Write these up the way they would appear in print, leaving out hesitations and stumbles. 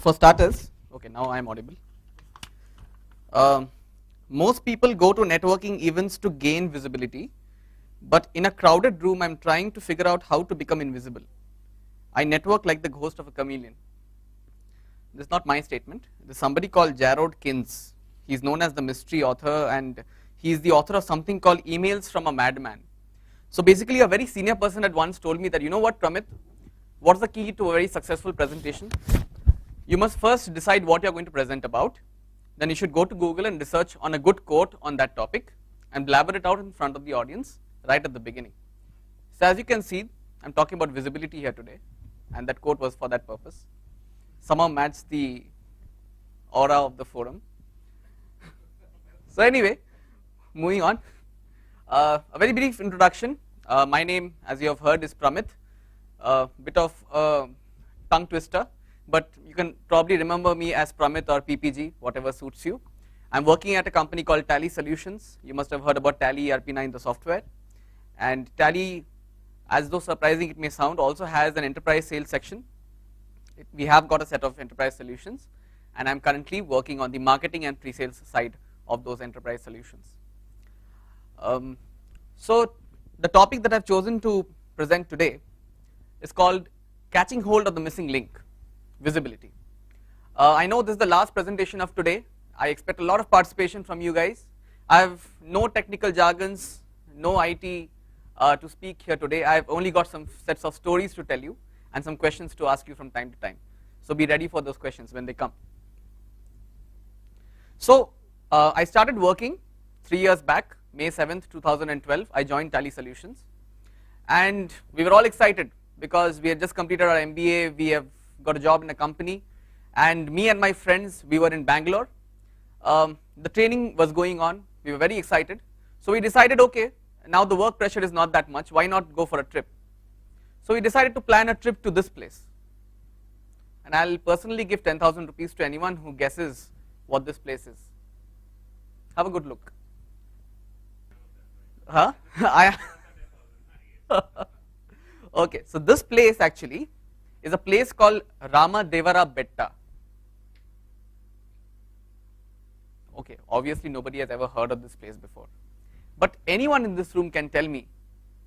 For starters, okay, now I am audible. Most people go to networking events to gain visibility, but in a crowded room, I'm trying to figure out how to become invisible. I network like the ghost of a chameleon. This is not my statement. There's somebody called Jarrod Kins. He's known as the mystery author, and he's the author of something called Emails from a Madman. So basically, a very senior person had once told me that, you know what, Pramit, what's the key to a very successful presentation? You must first decide what you're going to present about. Then you should go to Google and research on a good quote on that topic and blabber it out in front of the audience right at the beginning. So as you can see, I'm talking about visibility here today, and that quote was for that purpose. Somehow matched the aura of the forum. So anyway, moving on. A very brief introduction. My name, as you have heard, is Pramit. Bit of a tongue twister, but you can probably remember me as Pramit or PPG, whatever suits you. I'm working at a company called Tally Solutions. You must have heard about Tally ERP9, the software. And Tally, as though surprising it may sound, also has an enterprise sales section. We have got a set of enterprise solutions, and I'm currently working on the marketing and pre-sales side of those enterprise solutions. So the topic that I've chosen to present today is called catching hold of the missing link, visibility. I know this is the last presentation of today. I expect a lot of participation from you guys. I have no technical jargons, no IT to speak here today. I've only got some sets of stories to tell you and some questions to ask you from time to time. So be ready for those questions when they come. So I started working 3 years back, May 7th, 2012. I joined Tally Solutions, and we were all excited because we had just completed our MBA. We have got a job in a company, and me and my friends, we were in Bangalore. The training was going on. We were very excited. So we decided, okay, now the work pressure is not that much. Why not go for a trip? So we decided to plan a trip to this place, and I'll personally give 10,000 rupees to anyone who guesses what this place is. Have a good look. Huh? Okay, so this place actually is a place called Ramadevara Betta. Okay, obviously nobody has ever heard of this place before, but anyone in this room can tell me,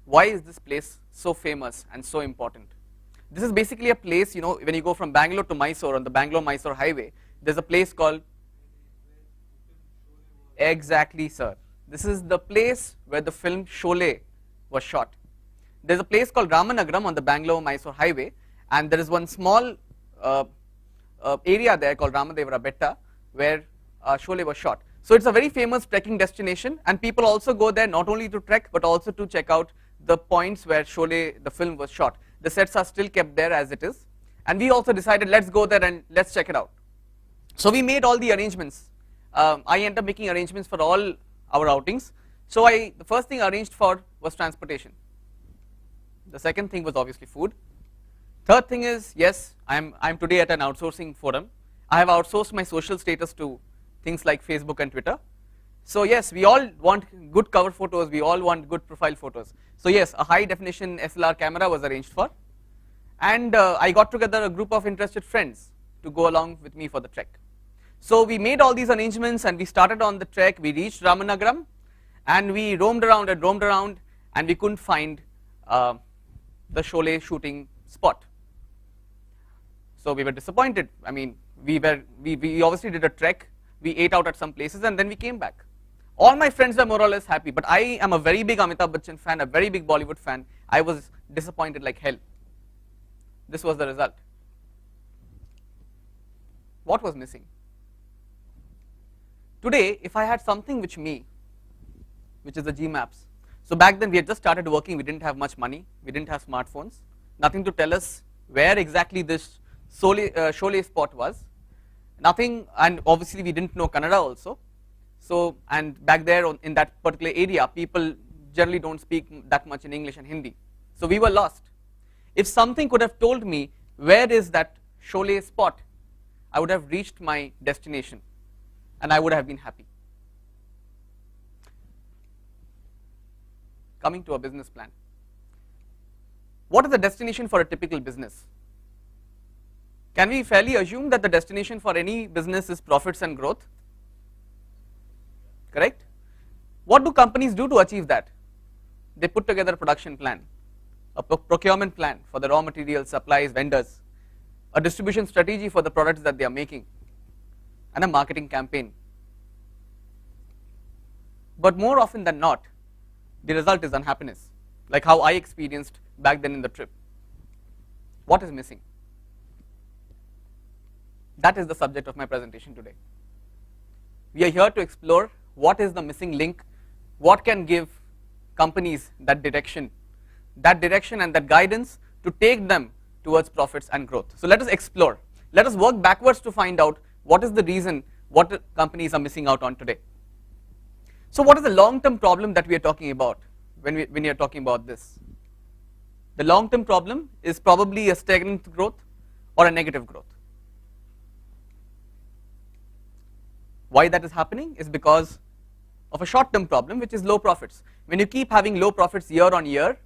why is this place so famous and so important? This is basically a place, you know, when you go from Bangalore to Mysore on the Bangalore-Mysore highway, there's a place called, exactly sir, this is the place where the film Sholay was shot. There's a place called Ramanagaram on the Bangalore-Mysore highway, and there is one small area there called Ramadevara Betta where Sholay was shot. So it's a very famous trekking destination, and people also go there not only to trek but also to check out the points where Sholay, the film, was shot. The sets are still kept there as it is, and we also decided, let's go there and let's check it out. So we made all the arrangements. I ended up making arrangements for all our outings. So the first thing I arranged for was transportation. The second thing was obviously food. Third thing is, yes, I'm today at an outsourcing forum. I have outsourced my social status to things like Facebook and Twitter. So yes, we all want good cover photos, we all want good profile photos. So yes, a high definition SLR camera was arranged for, and I got together a group of interested friends to go along with me for the trek. So we made all these arrangements and we started on the trek. We reached Ramanagaram and we roamed around and we couldn't find the Sholay shooting spot. So we were disappointed. I mean, we obviously did a trek, we ate out at some places, and then we came back. All my friends were more or less happy, but I am a very big Amitabh Bachchan fan, a very big Bollywood fan. I was disappointed like hell. This was the result. What was missing? Today, if I had something with me, which is the Gmaps. So back then we had just started working, we didn't have much money, we didn't have smartphones, nothing to tell us where exactly this Sholay spot was, nothing, and obviously we didn't know Kannada also. So, and back there in that particular area, people generally don't speak that much in English and Hindi. So we were lost. If something could have told me where is that Sholay spot, I would have reached my destination and I would have been happy. Coming to a business plan. What is the destination for a typical business? Can we fairly assume that the destination for any business is profits and growth? Correct? What do companies do to achieve that? They put together a production plan, a procurement plan for the raw materials, supplies, vendors, a distribution strategy for the products that they are making, and a marketing campaign. But more often than not, the result is unhappiness, like how I experienced back then in the trip. What is missing? That is the subject of my presentation today. We are here to explore what is the missing link, what can give companies that direction and that guidance to take them towards profits and growth. So let us explore. Let us work backwards to find out what is the reason what companies are missing out on today. So what is the long-term problem that we are talking about when we are talking about this? The long-term problem is probably a stagnant growth or a negative growth. Why that is happening is because of a short-term problem, which is low profits. When you keep having low profits year on year,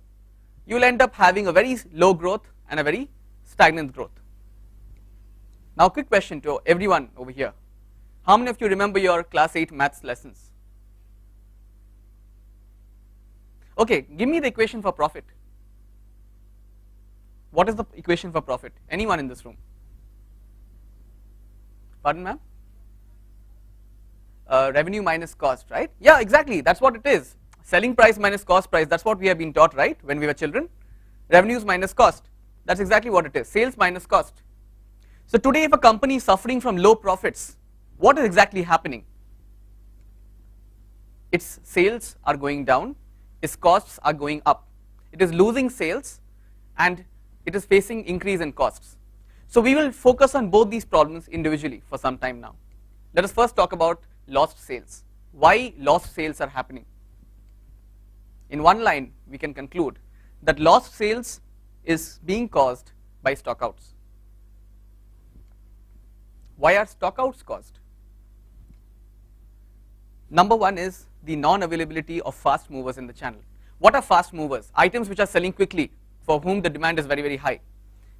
you will end up having a very low growth and a very stagnant growth. Now, quick question to everyone over here. How many of you remember your class 8 maths lessons? Okay, give me the equation for profit. What is the equation for profit? Anyone in this room? Pardon, ma'am? Revenue minus cost, right? Yeah, exactly, that's what it is. Selling price minus cost price, that's what we have been taught, right, when we were children. Revenues minus cost, that's exactly what it is. Sales minus cost. So today if a company is suffering from low profits, what is exactly happening? Its sales are going down, its costs are going up. It is losing sales and it is facing increase in costs. So we will focus on both these problems individually for some time now. Let us first talk about lost sales. Why lost sales are happening? In one line, we can conclude that lost sales is being caused by stockouts. Why are stockouts caused? Number one is the non-availability of fast movers in the channel. What are fast movers? Items which are selling quickly, for whom the demand is very, very high.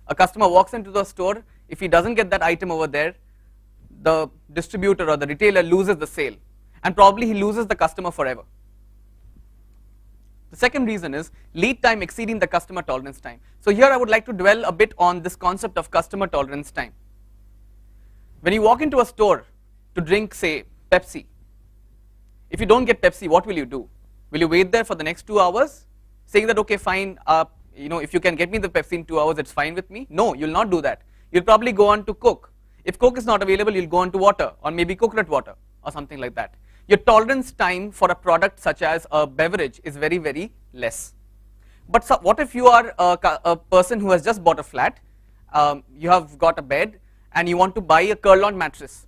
A customer walks into the store, if he doesn't get that item over there, the distributor or the retailer loses the sale, and probably he loses the customer forever. The second reason is lead time exceeding the customer tolerance time. So here I would like to dwell a bit on this concept of customer tolerance time. When you walk into a store to drink, say, Pepsi, if you don't get Pepsi, what will you do? Will you wait there for the next 2 hours saying that, okay, fine, if you can get me the Pepsi in 2 hours, it's fine with me? No, you'll not do that. You'll probably go on to Coke. If Coke is not available, you'll go on to water, or maybe coconut water or something like that. Your tolerance time for a product such as a beverage is very, very less. But so what if you are a person who has just bought a flat, you have got a bed and you want to buy a Kurlon mattress?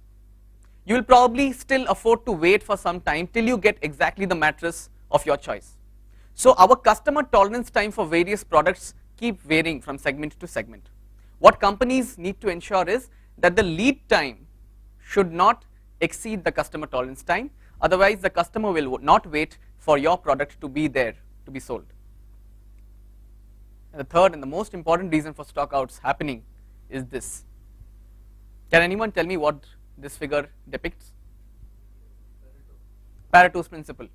You will probably still afford to wait for some time till you get exactly the mattress of your choice. So our customer tolerance time for various products keep varying from segment to segment. What companies need to ensure is that the lead time should not exceed the customer tolerance time, otherwise the customer will not wait for your product to be there to be sold. And the third and the most important reason for stockouts happening is this. Can anyone tell me what this figure depicts? Pareto's principle.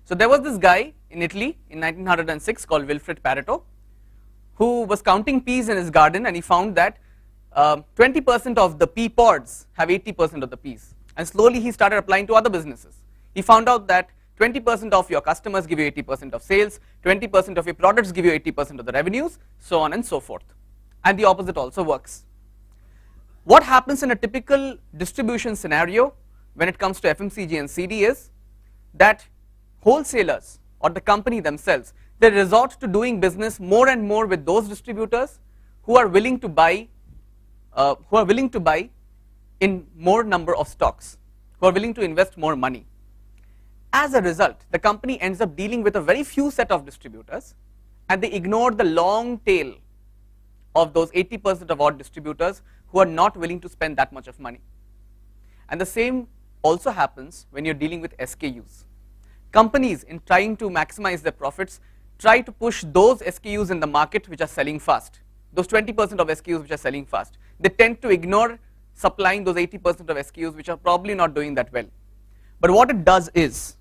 So there was this guy in Italy in 1906 called Wilfred Pareto, who was counting peas in his garden, and he found that 20% of the pea pods have 80% of the peas, and slowly he started applying to other businesses. He found out that 20% of your customers give you 80% of sales, 20% of your products give you 80% of the revenues, so on and so forth. And the opposite also works. What happens in a typical distribution scenario when it comes to FMCG and CD is that wholesalers or the company themselves, they resort to doing business more and more with those distributors who are willing to buy in more number of stocks, who are willing to invest more money. As a result, the company ends up dealing with a very few set of distributors, and they ignore the long tail of those 80% of odd distributors who are not willing to spend that much of money. And the same also happens when you're dealing with SKUs. Companies, in trying to maximize their profits, try to push those SKUs in the market which are selling fast. those 20% of SKUs which are selling fast. They tend to ignore supplying those 80% of SKUs which are probably not doing that well. But what it does is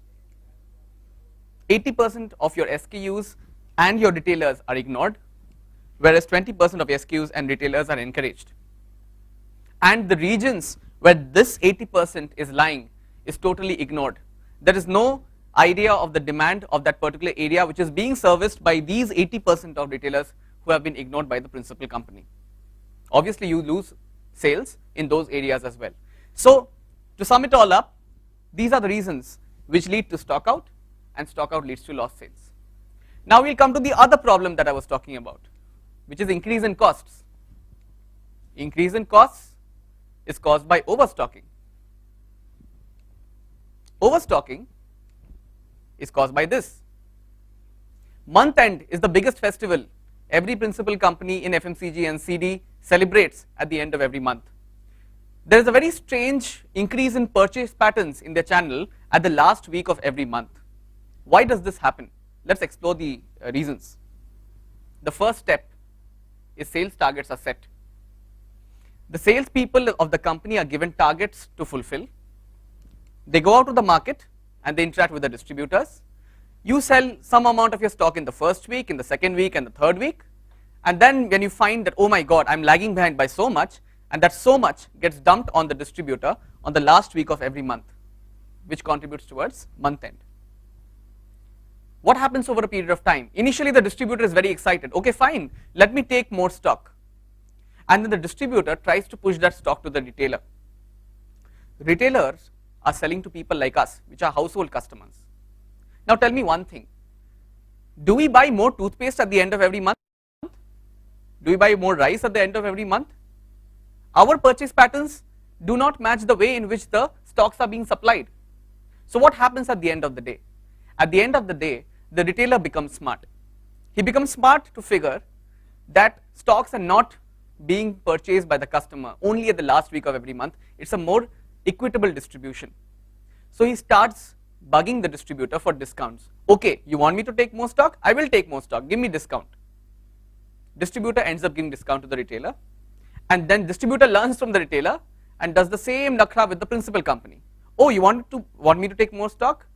80% of your SKUs and your retailers are ignored, whereas 20% of SKUs and retailers are encouraged. And the regions where this 80% is lying is totally ignored. There is no idea of the demand of that particular area which is being serviced by these 80% of retailers who have been ignored by the principal company. Obviously, you lose sales in those areas as well. So, to sum it all up, these are the reasons which lead to stock out, and stock out leads to lost sales. Now, we will come to the other problem that I was talking about, which is increase in costs. Increase in costs is caused by overstocking. Overstocking is caused by this. Month end is the biggest festival every principal company in FMCG and CD celebrates at the end of every month. There is a very strange increase in purchase patterns in their channel at the last week of every month. Why does this happen? Let's explore the reasons. The first step is sales targets are set. The sales people of the company are given targets to fulfill. They go out to the market and they interact with the distributors. You sell some amount of your stock in the first week, in the second week and the third week, and then when you find that, oh my god, I'm lagging behind by so much, and that so much gets dumped on the distributor on the last week of every month, which contributes towards month end. What happens over a period of time? Initially the distributor is very excited, okay fine, let me take more stock, and then the distributor tries to push that stock to the retailer. Retailers are selling to people like us, which are household customers. Now tell me one thing, do we buy more toothpaste at the end of every month? Do we buy more rice at the end of every month? Our purchase patterns do not match the way in which the stocks are being supplied. So what happens at the end of the day? At the end of the day, the retailer becomes smart. He becomes smart to figure that stocks are not being purchased by the customer only at the last week of every month. It's a more equitable distribution. So he starts bugging the distributor for discounts. Okay, you want me to take more stock? I will take more stock, give me discount. Distributor ends up giving discount to the retailer, and then distributor learns from the retailer and does the same nakra with the principal company. Oh, you want me to take more stock?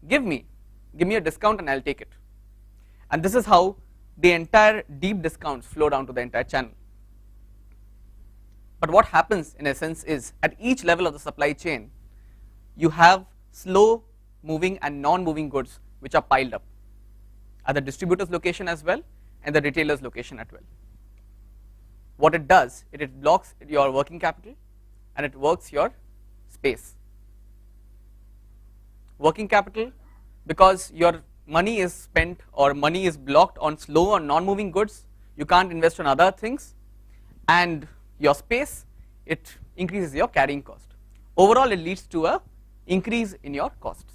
Give me a discount and I'll take it. And this is how the entire deep discounts flow down to the entire channel. But what happens in essence is, at each level of the supply chain, you have slow moving and non-moving goods which are piled up at the distributor's location as well and the retailer's location as well. What it does, it blocks your working capital and it works your space. Working capital, because your money is spent or money is blocked on slow or non-moving goods, you can't invest on other things, and your space, it increases your carrying cost. Overall, it leads to a increase in your costs.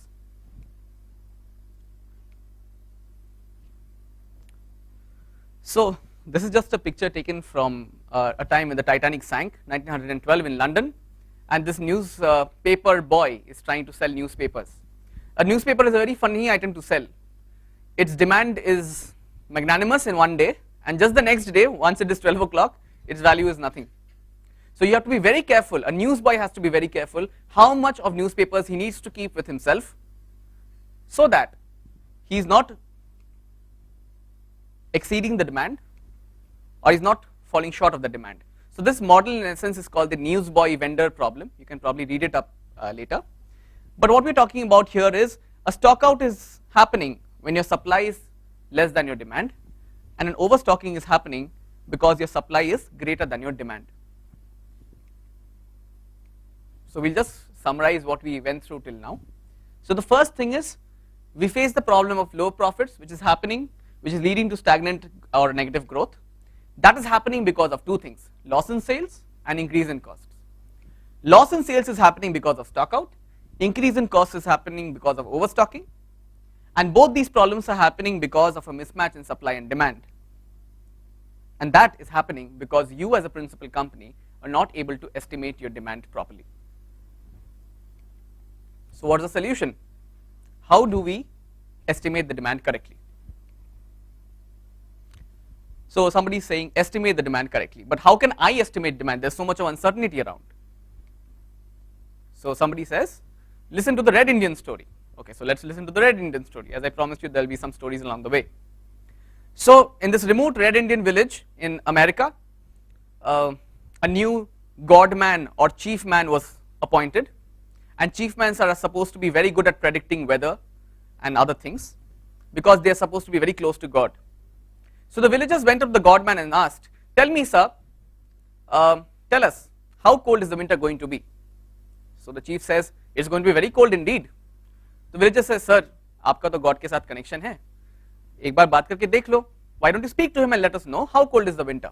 So this is just a picture taken from a time when the Titanic sank, 1912 in London, and this newspaper boy is trying to sell newspapers. A newspaper is a very funny item to sell. Its demand is magnanimous in one day, and just the next day, once it is 12 o'clock, its value is nothing. So you have to be very careful, a newsboy has to be very careful how much of newspapers he needs to keep with himself, so that he is not exceeding the demand or is not falling short of the demand. So this model in essence is called the newsboy vendor problem. You can probably read it up later. But what we are talking about here is a stock out is happening when your supply is less than your demand, and an overstocking is happening because your supply is greater than your demand. So we'll just summarize what we went through till now. So the first thing is, we face the problem of low profits, which is happening, which is leading to stagnant or negative growth. That is happening because of two things: loss in sales and increase in costs. Loss in sales is happening because of stock out, increase in costs is happening because of overstocking, and both these problems are happening because of a mismatch in supply and demand. And that is happening because you as a principal company are not able to estimate your demand properly. So what is the solution? How do we estimate the demand correctly? So somebody is saying estimate the demand correctly, but how can I estimate demand? There's so much of uncertainty around. So somebody says, listen to the Red Indian story. Okay, so let's listen to the Red Indian story. As I promised you, there'll be some stories along the way. So in this remote Red Indian village in America, a new godman or chief man was appointed, and chief men are supposed to be very good at predicting weather and other things because they are supposed to be very close to God. So the villagers went up to the godman and asked, tell me sir, tell us, how cold is the winter going to be? So the chief says, it's going to be very cold indeed. The villager says, sir, आपका तो God के साथ connection है, एक बार बात करके देख लो. Why don't you speak to him and let us know how cold is the winter?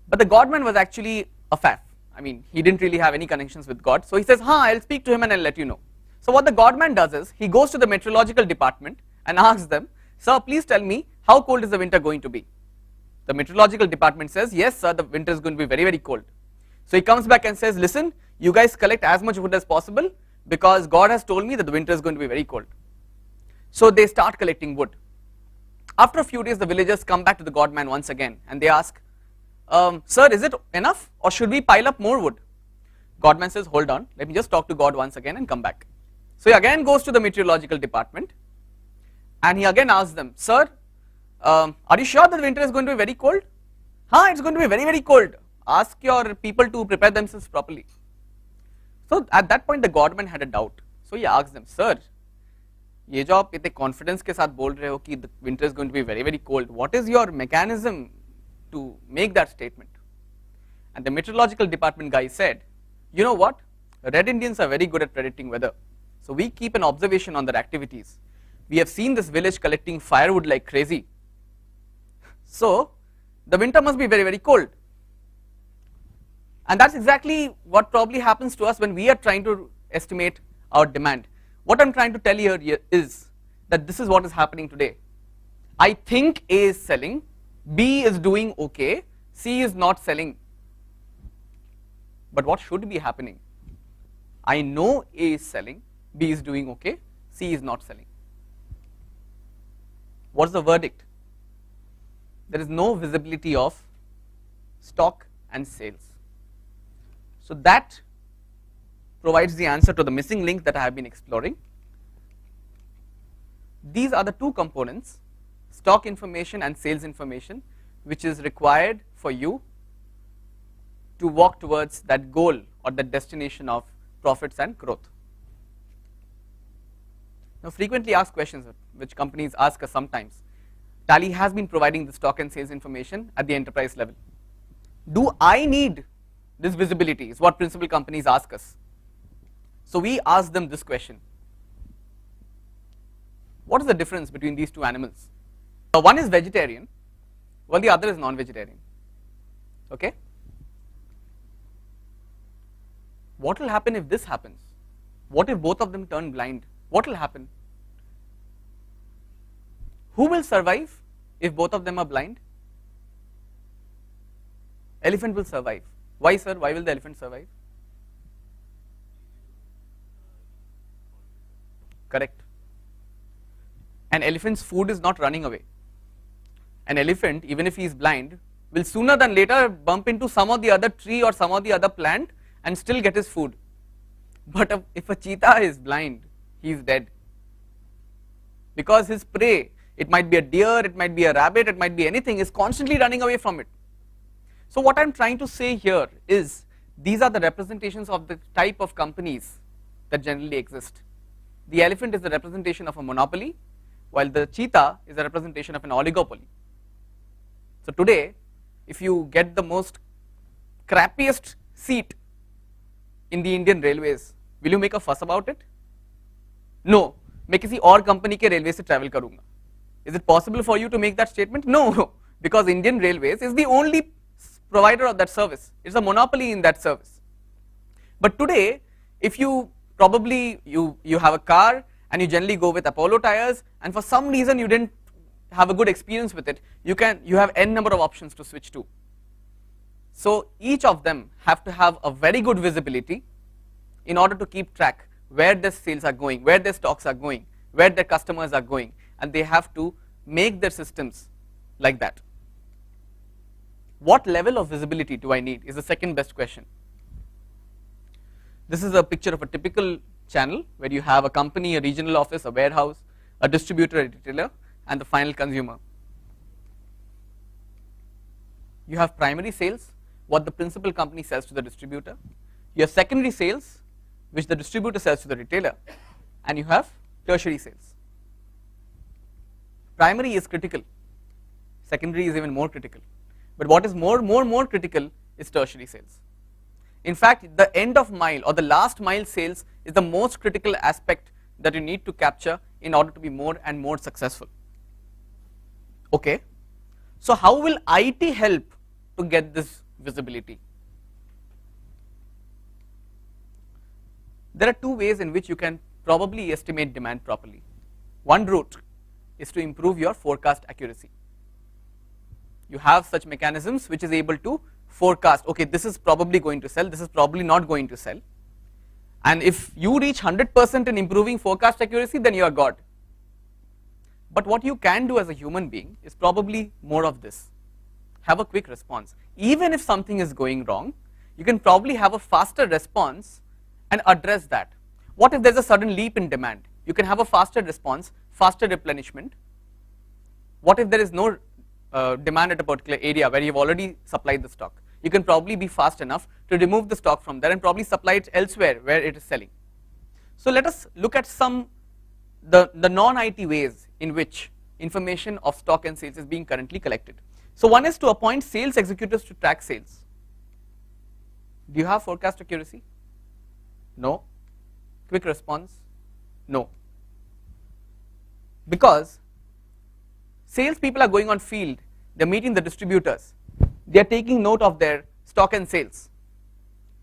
But the godman was actually a faff. I mean, he didn't really have any connections with God. So he says, I'll speak to him and I'll let you know. So what the godman does is, he goes to the meteorological department and asks them, sir, please tell me how cold is the winter going to be? The meteorological department says, yes sir, the winter is going to be very, very cold. So he comes back and says, listen, you guys collect as much wood as possible because God has told me that the winter is going to be very cold. So they start collecting wood. After a few days, the villagers come back to the godman once again and they ask, sir, is it enough or should we pile up more wood? Godman says, hold on, let me just talk to God once again and come back. So he again goes to the meteorological department and he again asks them, sir, are you sure that the winter is going to be very cold? It's going to be very, very cold. Ask your people to prepare themselves properly. So at that point the godman had a doubt. So he asked them, sir, ये जो आप इतने confidence के साथ बोल रहे हो कि the winter is going to be very, very cold, what is your mechanism to make that statement? And the meteorological department guy said, you know what, Red Indians are very good at predicting weather. So we keep an observation on their activities. We have seen this village collecting firewood like crazy. So the winter must be very, very cold. And that's exactly what probably happens to us when we are trying to estimate our demand. What I'm trying to tell you here is that this is what is happening today. I think A is selling, B is doing okay, C is not selling. But what should be happening? I know A is selling, B is doing okay, C is not selling. What's the verdict? There is no visibility of stock and sales. So that provides the answer to the missing link that I have been exploring. These are the two components, stock information and sales information, which is required for you to walk towards that goal or that destination of profits and growth. Now, frequently asked questions which companies ask us sometimes. Tally has been providing the stock and sales information at the enterprise level. Do I need this visibility? Is what principal companies ask us. So we ask them this question. What is the difference between these two animals? One is vegetarian, while the other is non-vegetarian. Okay? What will happen if this happens? What if both of them turn blind? What will happen? Who will survive if both of them are blind? Elephant will survive. Why, sir? Why will the elephant survive? Correct. An elephant's food is not running away. An elephant, even if he is blind, will sooner than later bump into some of the other tree or some of the other plant and still get his food. But if a cheetah is blind, he is dead. Because his prey, it might be a deer, it might be a rabbit, it might be anything, is constantly running away from it. So what I am trying to say here is, these are the representations of the type of companies that generally exist. The elephant is the representation of a monopoly, while the cheetah is a representation of an oligopoly. So today, if you get the most crappiest seat in the Indian railways, will you make a fuss about it? No. मैं किसी और company के railway से travel करूंगा. Is it possible for you to make that statement? No, because Indian Railways is the only provider of that service. It's a monopoly in that service. But today, if you probably you have a car and you generally go with Apollo tires, and for some reason you didn't have a good experience with it, you have n number of options to switch to. So each of them have to have a very good visibility in order to keep track where their sales are going, where their stocks are going, where their customers are going, and they have to make their systems like that. What level of visibility do I need is the second best question. This is a picture of a typical channel where you have a company, a regional office, a warehouse, a distributor, a retailer, and the final consumer. You have primary sales, what the principal company sells to the distributor. You have secondary sales, which the distributor sells to the retailer, and you have tertiary sales. Primary is critical, secondary is even more critical, but what is more critical is tertiary sales. In fact, the end of mile or the last mile sales is the most critical aspect that you need to capture in order to be more and more successful. Okay, so how will IT help to get this visibility? There are two ways in which you can probably estimate demand properly. One route is to improve your forecast accuracy. You have such mechanisms which is able to forecast, okay, this is probably going to sell, this is probably not going to sell. And if you reach 100% in improving forecast accuracy, then you are God. But what you can do as a human being is probably more of this. Have a quick response. Even if something is going wrong, you can probably have a faster response and address that. What if there's a sudden leap in demand? You can have a faster response, faster replenishment. What if there is no demand at a particular area where you've already supplied the stock? You can probably be fast enough to remove the stock from there and probably supply it elsewhere where it is selling. So let us look at the non-IT ways in which information of stock and sales is being currently collected. So one is to appoint sales executives to track sales. Do you have forecast accuracy? No. Quick response? No. Because sales people are going on field, they're meeting the distributors, they're taking note of their stock and sales.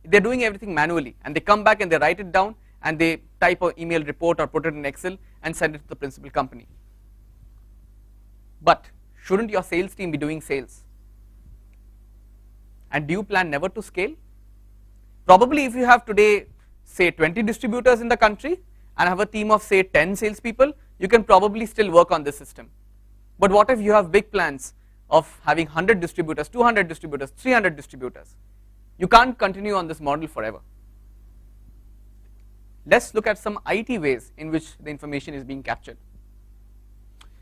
They're doing everything manually and they come back and they write it down and they type an email report or put it in Excel and send it to the principal company. But shouldn't your sales team be doing sales? And do you plan never to scale? Probably if you have today say 20 distributors in the country and have a team of say 10 salespeople, you can probably still work on this system. But what if you have big plans of having 100 distributors, 200 distributors, 300 distributors? You can't continue on this model forever. Let's look at some IT ways in which the information is being captured.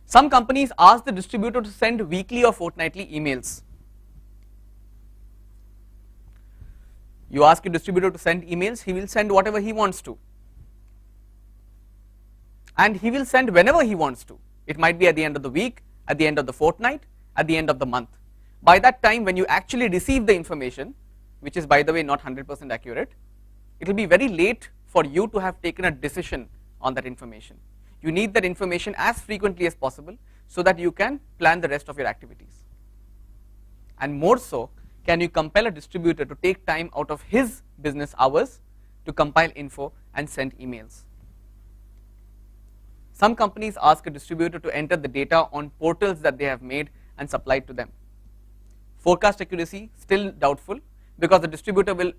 Some companies ask the distributor to send weekly or fortnightly emails. You ask your distributor to send emails, he will send whatever he wants to. And he will send whenever he wants to. It might be at the end of the week, at the end of the fortnight, at the end of the month. By that time when you actually receive the information, which is by the way not 100% accurate, it will be very late for you to have taken a decision on that information. You need that information as frequently as possible so that you can plan the rest of your activities. And more so, can you compel a distributor to take time out of his business hours to compile info and send emails? Some companies ask a distributor to enter the data on portals that they have made and supply it to them. Forecast accuracy still doubtful because the distributor will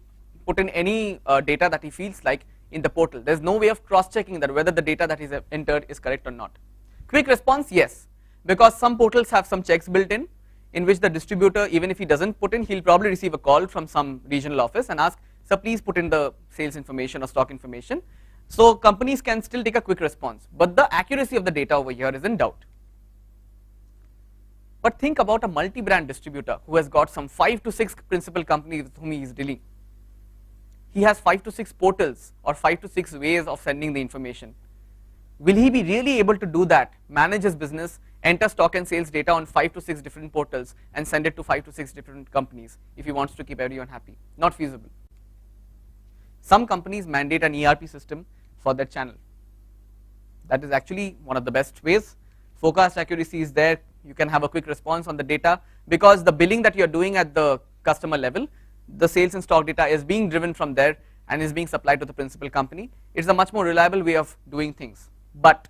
put in any data that he feels like in the portal. There is no way of cross-checking that whether the data that is entered is correct or not. Quick response, yes, because some portals have some checks built in which the distributor, even if he doesn't put in, he'll probably receive a call from some regional office and ask, sir, please put in the sales information or stock information. So companies can still take a quick response, but the accuracy of the data over here is in doubt. But think about a multi-brand distributor who has got some 5 to 6 principal companies with whom he is dealing. He has 5 to 6 portals or 5 to 6 ways of sending the information. Will he be really able to do that, manage his business, enter stock and sales data on 5 to 6 different portals and send it to 5 to 6 different companies if he wants to keep everyone happy? Not feasible. Some companies mandate an ERP system for their channel. That is actually one of the best ways. Forecast accuracy is there, you can have a quick response on the data because the billing that you are doing at the customer level, the sales and stock data is being driven from there and is being supplied to the principal company. It's a much more reliable way of doing things. But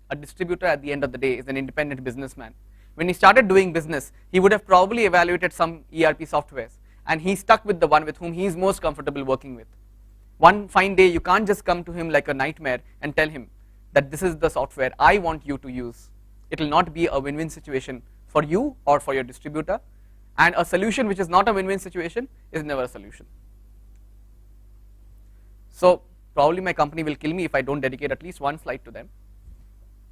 a distributor at the end of the day is an independent businessman. When he started doing business, he would have probably evaluated some ERP softwares and he stuck with the one with whom he is most comfortable working with. One fine day you can't just come to him like a nightmare and tell him that this is the software I want you to use. It will not be a win-win situation for you or for your distributor, and a solution which is not a win-win situation is never a solution. So probably my company will kill me if I don't dedicate at least one slide to them.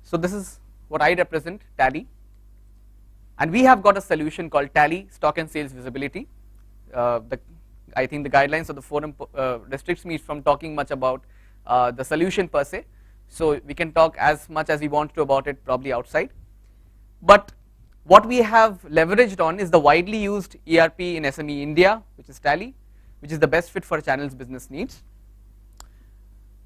So this is what I represent, Tally, and we have got a solution called Tally Stock and Sales Visibility. I think the guidelines of the forum restricts me from talking much about the solution per se, so we can talk as much as we want to about it probably outside. But what we have leveraged on is the widely used ERP in SME India, which is Tally, which is the best fit for a channel's business needs.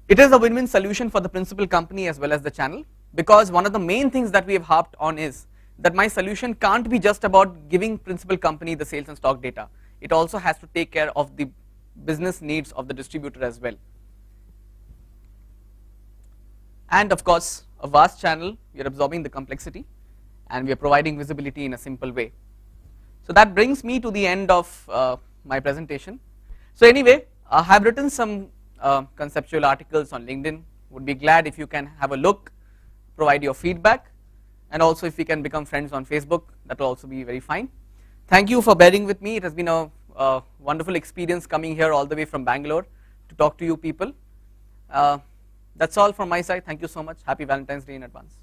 It is a win-win solution for the principal company as well as the channel, because one of the main things that we have harped on is that my solution can't be just about giving principal company the sales and stock data. It also has to take care of the business needs of the distributor as well. And of course, a vast channel, we are absorbing the complexity and we are providing visibility in a simple way. So that brings me to the end of my presentation. So anyway, I have written some conceptual articles on LinkedIn. Would be glad if you can have a look, provide your feedback, and also if we can become friends on Facebook, that will also be very fine. Thank you for bearing with me. It has been a wonderful experience coming here all the way from Bangalore to talk to you people. That's all from my side. Thank you so much. Happy Valentine's Day in advance.